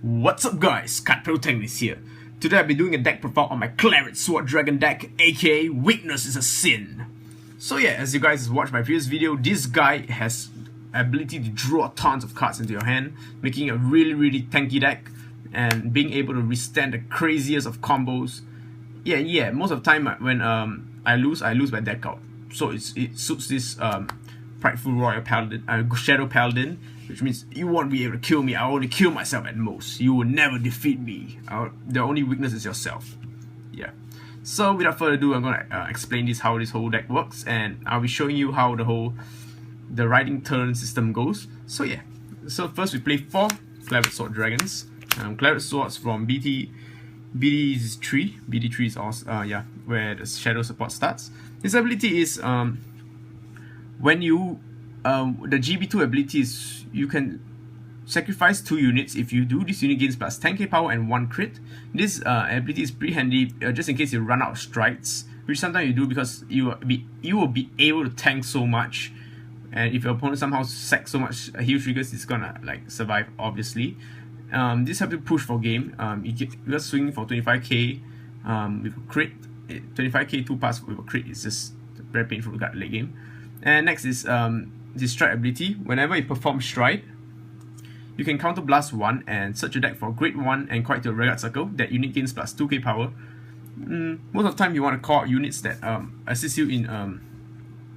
What's up guys, Technis here. Today I'll be doing a deck profile on my Claret Sword Dragon deck, aka Weakness is a Sin. So yeah, as you guys watched my previous video, this guy has ability to draw tons of cards into your hand, making a really tanky deck and being able to withstand the craziest of combos. Yeah, most of the time when I lose by deck out. So it suits this Prideful Royal Paladin, Shadow Paladin, which means you won't be able to kill me. I'll only kill myself at most. You will never defeat me. The only weakness is yourself. Yeah. So without further ado, I'm gonna explain how this whole deck works, and I'll be showing you how the riding turn system goes. So yeah. So first we play 4 Claret Sword Dragons. Claret Swords from BD3 is also where the shadow support starts. This ability is when you the GB2 ability is you can sacrifice 2 units. If you do, this unit gains plus 10k power and 1 crit. This ability is pretty handy just in case you run out of strides, which sometimes you do because you will be able to tank so much, and if your opponent somehow sacks so much heal triggers, it's gonna like survive obviously. This helps you push for game. You're swinging for 25k with a crit. 25k 2 pass with a crit is just very painful to get late game. And next is this stride ability. Whenever you perform stride, you can counter blast 1 and search your deck for grade 1 and call it to a rearguard circle. That unit gains plus 2k power. Most of the time you want to call out units that assist you in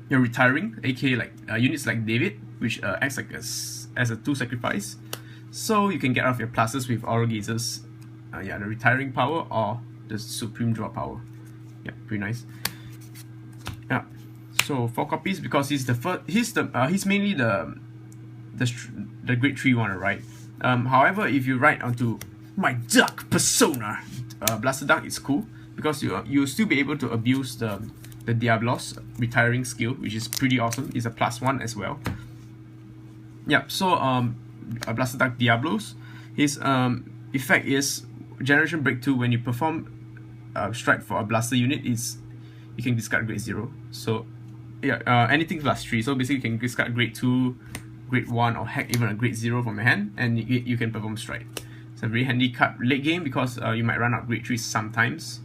your retiring, aka like units like David, which acts like as a 2 sacrifice. So you can get off your pluses with Aura Gazers, the retiring power or the supreme draw power. Yeah, pretty nice. Yeah. So 4 copies because he's mainly the grade 3 one, right? However, if you write onto my Dark Persona, Blaster Dark is cool because you'll still be able to abuse the Diablos retiring skill, which is pretty awesome. It's a +1 as well. Yeah. So Blaster Dark Diablos, his effect is Generation Breakthrough. When you perform strike for a blaster unit, you can discard grade 0. So yeah, anything +3. So basically you can discard grade 2, grade 1, or heck even a grade 0 from your hand, and you can perform strike. It's a very handy card late game because you might run out grade 3 sometimes.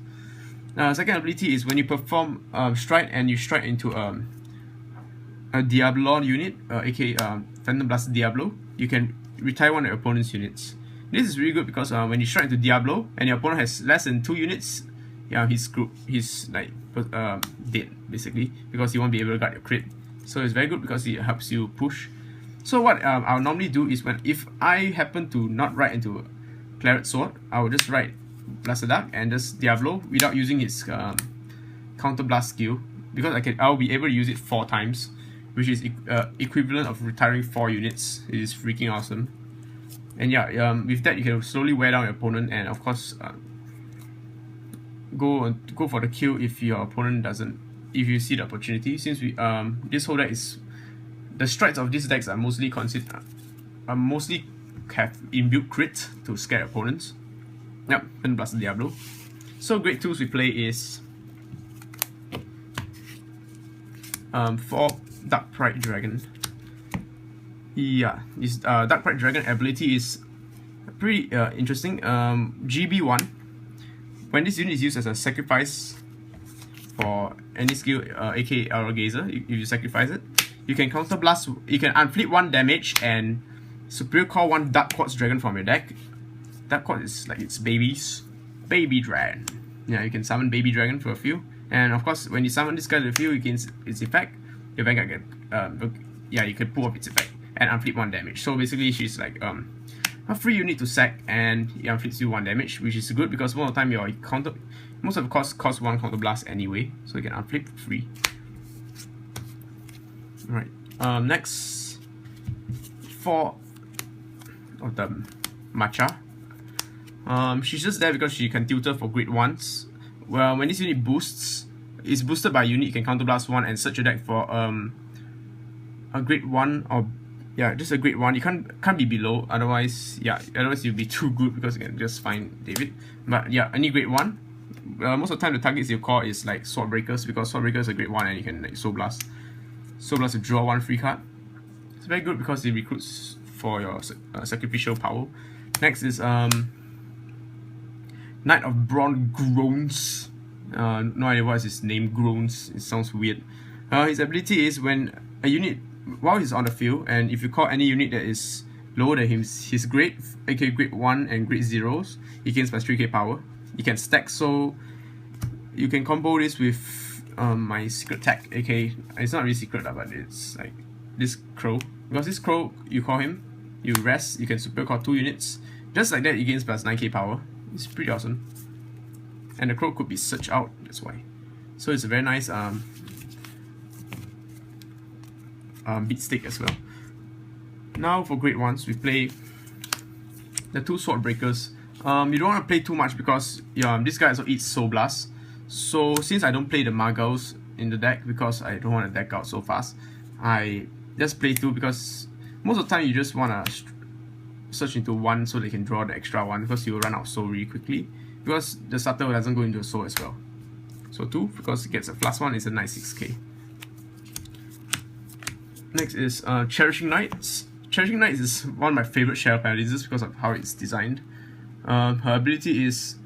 Second ability is when you perform strike and you strike into a Diablo unit, aka Phantom Blaster Diablo, you can retire one of your opponent's units. This is really good because when you strike into Diablo and your opponent has less than 2 units, yeah, he's screwed. He's like dead basically because he won't be able to guard your crit. So it's very good because it helps you push. So what I'll normally do is if I happen to not write into Claret Sword, I will just write Blaster Dark and just Diablo without using his counter blast skill, because I'll be able to use it 4 times, which is equivalent of retiring 4 units. It is freaking awesome. And yeah, with that you can slowly wear down your opponent, and of course go for the kill if your opponent doesn't. If you see the opportunity, since this whole deck is, the strides of these decks are mostly have inbuilt crit to scare opponents. Yep, and Blaster Diablo. So grade 2s we play is 4 Dark Pride Dragon. Yeah, this Dark Pride Dragon ability is pretty interesting. GB1. When this unit is used as a sacrifice for any skill, aka Aura Gazer, if you sacrifice it, you can counter blast. You can unflip 1 damage and superior call 1 Dark Quartz Dragon from your deck. Dark Quartz is like its baby dragon. Yeah, you can summon baby dragon for a few, and of course when you summon this guy to the field, you gain its effect. Your Vanguard can you can pull up its effect and unflip 1 damage. So basically she's like a free unit to sack, and it unflips you 1 damage, which is good because most of the time your counter, most of the cost 1 counter blast anyway, so you can unflip free. Alright, next 4 of the Matcha. She's just there because she can tutor for grade 1s. Well, when this unit boosts, it's boosted by a unit, you can counter blast 1 and search your deck for a grade 1 or just a grade 1. You can't be below, otherwise you'll be too good because you can just find David. But yeah, any grade 1. Most of the time the targets you call is like Sword Breakers, because Sword Breakers is a grade 1 and you can like Soul Blast to draw 1 free card. It's very good because it recruits for your sacrificial power. Next is Knight of Brawn Groans. No idea what is his name. Groans. It sounds weird. His ability is when a unit, while he's on the field, and if you call any unit that is lower than his grade, aka grade 1 and grade 0s, he gains plus 3k power. He can stack, so you can combo this with my secret tech, aka, it's not really secret but it's like this crow. Because this crow, you call him, you rest, you can super call 2 units. Just like that, he gains plus 9k power. It's pretty awesome. And the crow could be searched out, that's why. So it's a very nice beat stick as well. Now for grade 1s, we play the 2 sword breakers. You don't want to play too much because this guy also eats Soul Blast. So since I don't play the Muggles in the deck because I don't want to deck out so fast, I just play 2 because most of the time you just want to search into 1 so they can draw the extra 1 because you will run out of soul really quickly because the starter doesn't go into a soul as well. So 2 because it gets a +1 is a nice 6k. Next is Cherishing Knights. Cherishing Knights is one of my favorite Shadow Paladins just because of how it's designed. Her ability is,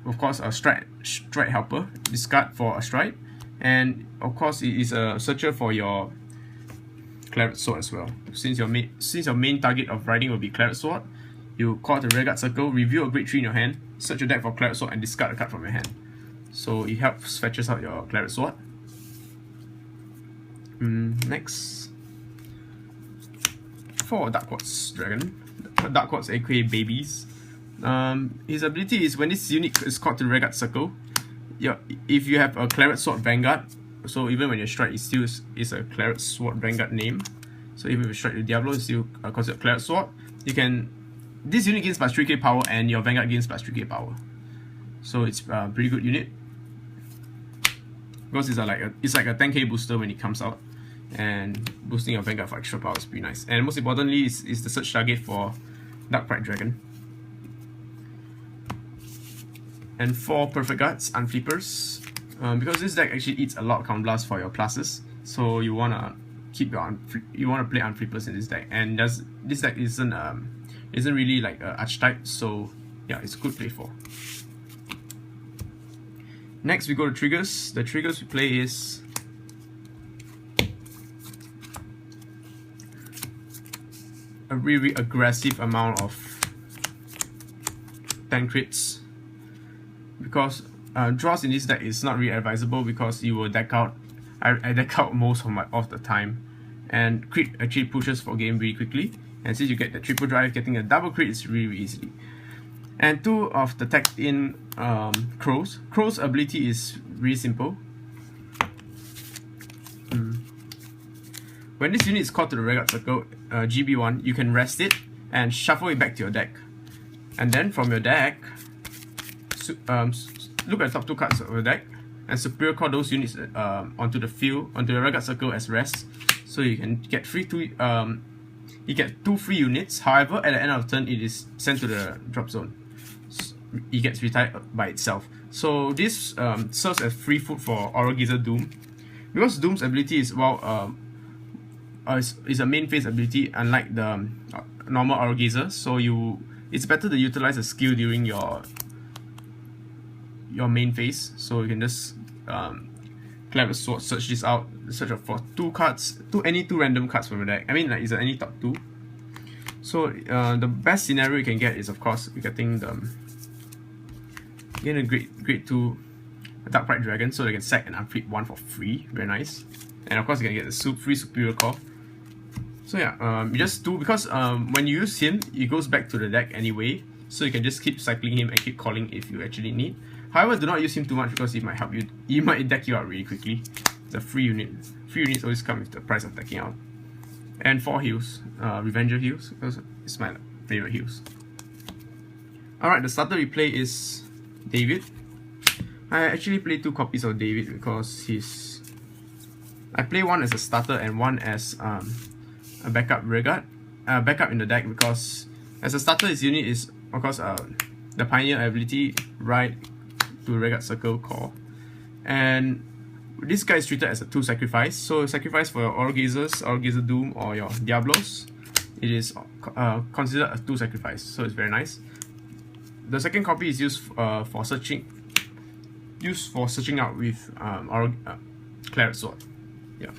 of course, a stride helper, discard for a stride, and of course it is a searcher for your Claret Sword as well. Since your main target of riding will be Claret Sword, you call the Rearguard Circle, reveal a grade 3 in your hand, search your deck for Claret Sword, and discard a card from your hand. So it helps fetches out your Claret Sword. Next, for Dark Quartz Dragon. Dark Quartz aka Babies. His ability is when this unit is called to the Rearguard Circle, if you have a Claret Sword Vanguard, so even when you strike, it still is a Claret Sword Vanguard name. So even if you strike the Diablos, it's still considered Claret Sword. You can, this unit gains plus 3k power and your Vanguard gains plus 3k power. So it's a pretty good unit because it's like a 10k booster when it comes out, and boosting your Vanguard for extra power is pretty nice. And most importantly is the search target for Dark Pride Dragon. And 4 Perfect Guards, Unflippers. Because this deck actually eats a lot of counterblast for your pluses, so you wanna keep your play Unflippers in this deck. And this deck isn't really like a archetype, so yeah, it's a good play for. Next we go to triggers. The triggers we play is a really aggressive amount of 10 crits, because draws in this deck is not really advisable because you will deck out. I deck out most of the time, and crit actually pushes for game really quickly. And since you get the triple drive, getting a double crit is really easy. And 2 of the tagged in crows. Crow's ability is really simple. When this unit is called to the Rearguard Circle, GB1, you can rest it and shuffle it back to your deck. And then from your deck, look at the top 2 cards of your deck and superior call those units onto the field, onto the Rearguard Circle as rest. So you can get you get 2 free units. However, at the end of the turn, it is sent to the drop zone. It gets retired by itself. So this serves as free food for Aura Gazer Doom, because Doom's ability is is a main phase ability, unlike the normal Aura Gazer. So it's better to utilize a skill during your main phase. So you can just Claret Sword, search this out, search for 2 cards, any 2 random cards from your deck. I mean, like, it's any top 2. So the best scenario you can get is, of course, getting a grade 2 Dark Pride Dragon, so they can sack and unflip 1 for free. Very nice. And of course you can get the free superior call. So yeah, you just do, because when you use him, it goes back to the deck anyway, so you can just keep cycling him and keep calling if you actually need. However, do not use him too much because it might help you. He might deck you out really quickly. It's a free unit. Free units always come with the price of decking out. And 4 heals, Revenger heals, because it's my favorite heals. Alright, the starter we play is David. I actually play 2 copies of David because I play 1 as a starter and 1 as a backup rearguard, backup in the deck, because as a starter his unit is, of course, the Pioneer ability, Ride to Rearguard Circle Core, and this guy is treated as a 2 sacrifice. So sacrifice for your Aura Gazer Doom or your Diablos. it is considered a 2 sacrifice, so it's very nice. The second copy is used for searching out with our Claret sword. Yeah.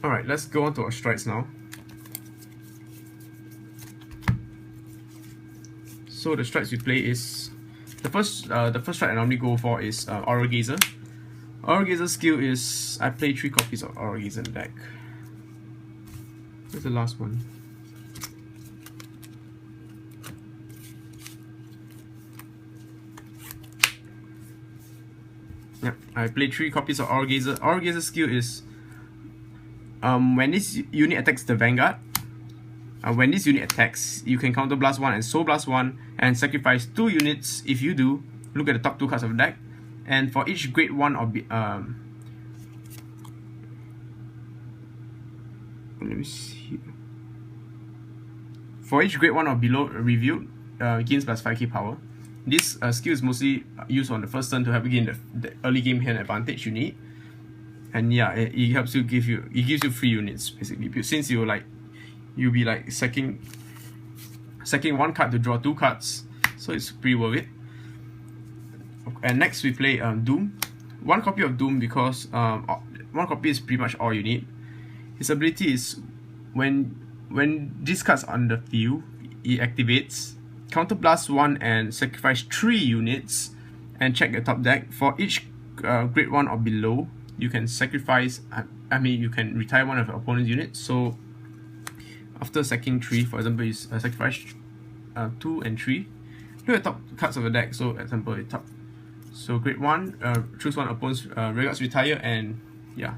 Alright, let's go on to our strides now. So the strides we play is the first stride I normally go for is Aura Gazer. Aura Gazer skill is I play 3 copies of Aura Gazer in the deck. Where's the last one? Yep, I play 3 copies of Aura Gazer. Aura Gazer skill is when this unit attacks the Vanguard, when this unit attacks, you can counter blast 1 and soul blast 1 and sacrifice 2 units. If you do, look at the top 2 cards of the deck, and for each grade 1 or let me see. For each grade 1 or below reviewed, gains plus 5k power. This skill is mostly used on the first turn to help you gain the early game hand advantage you need. And yeah, it helps you gives you free units basically. Since you'll be like sacking 1 card to draw 2 cards, so it's pretty worth it. And next we play Doom. 1 copy of Doom because 1 copy is pretty much all you need. His ability is when this card's on the field, it activates. Counter blast 1 and sacrifice 3 units and check the top deck. For each grade 1 or below, you can sacrifice, you can retire 1 of your opponent's units. So after sacking 3, for example, you sacrifice 2 and 3. Look at top cards of the deck. So example, top. So grade 1, choose 1 opponent's regards retire, and yeah.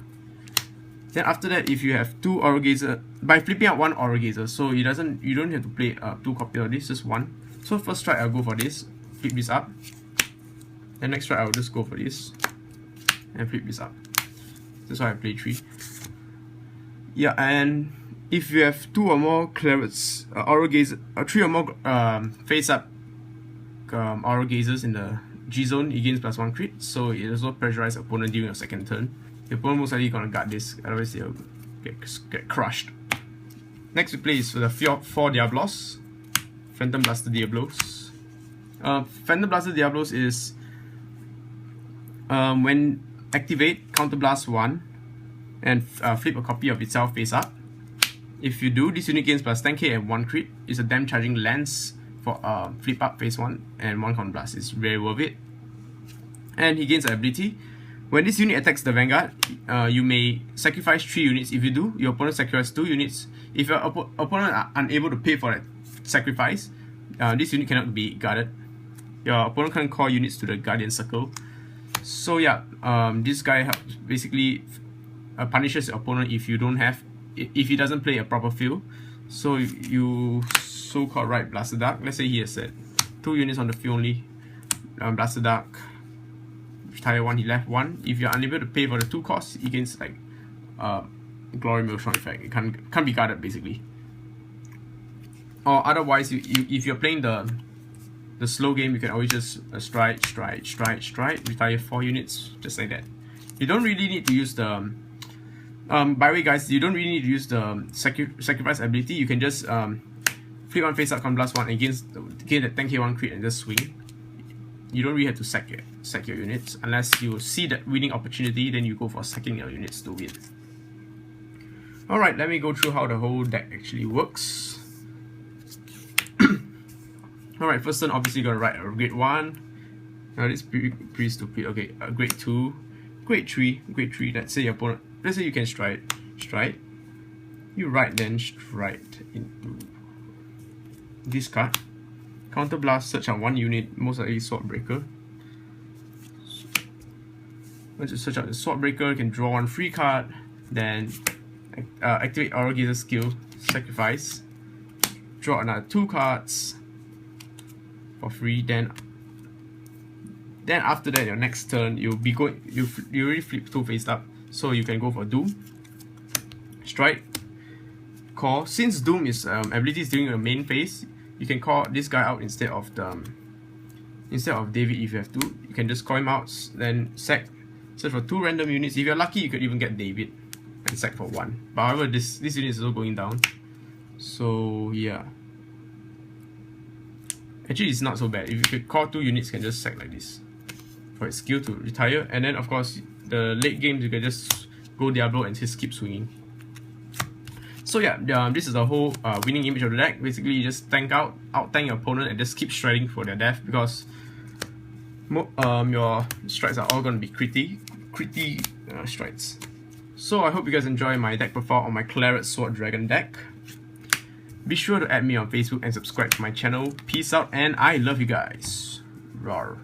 Then after that, if you have 2 Aura Gazer, by flipping out 1 Aura Gazer, so you don't have to play 2 copies of this, just 1. So first strike I'll go for this, flip this up. Then next strike I'll just go for this and flip this up. That's why I play 3. Yeah, and if you have 2 or more Clarets, Aura Gazer, 3 or more face up Aura Gazers in the G zone, it gains plus 1 crit, so it also pressurizes opponent during your second turn. The opponent most likely gonna guard this, otherwise they'll get crushed. Next we play is for the 4 Diablos. Phantom Blaster Diablos. Phantom Blaster Diablos is when activate, counter blast 1 and flip a copy of itself face up. If you do, this unit gains plus 10k and 1 crit. It's a damn charging lance for flip up phase 1 and 1 counter blast. It's very worth it. And he gains an ability. When this unit attacks the Vanguard, you may sacrifice 3 units. If you do, your opponent sacrifices 2 units. If your opponent are unable to pay for that sacrifice, this unit cannot be guarded. Your opponent can call units to the Guardian Circle. So yeah, this guy helps basically punishes your opponent if he doesn't play a proper field. So you so-called right Blaster Dark. Let's say he has said 2 units on the field only. Blaster Dark, retire 1, he left 1. If you're unable to pay for the 2 costs, he gains like Glory Maelstrom effect. It can't be guarded basically. Or otherwise, if you're playing the slow game, you can always just stride, retire 4 units, just like that. You don't really need to use the by the way guys, you don't really need to use the sacrifice ability. You can just flip 1 face up, counter blast 1 and gain that 10k 1 crit and just swing. You don't really have to sack your units unless you see that winning opportunity, then you go for sacking your units to win. Alright, let me go through how the whole deck actually works. Alright, first turn obviously you gotta write a grade 1. Now this is pretty stupid. Okay, grade 2, grade 3, let's say your opponent, let's say you can stride. You write then stride into this card. Counter blast, search on 1 unit, most likely Sword Breaker. Once you search out the Sword Breaker, you can draw 1 free card, then activate Aura Gazer skill, sacrifice, draw another 2 cards for free. Then after that, your next turn you already flip 2 face up, so you can go for Doom, strike, call. Since Doom is ability is during the main phase, you can call this guy out instead of David if you have to. You can just call him out, then search for 2 random units. If you're lucky, you could even get David. and sack for 1. But however, this unit is also going down. So yeah. Actually, it's not so bad. If you could call 2 units, can just sack like this for its skill to retire. And then of course, the late games you can just go Diablo and just keep swinging. So yeah, this is the whole winning image of the deck. Basically, you just out-tank your opponent and just keep shredding for their death, because your strikes are all going to be critty strikes. So I hope you guys enjoy my deck profile on my Claret Sword Dragon deck. Be sure to add me on Facebook and subscribe to my channel. Peace out, and I love you guys. Rawr.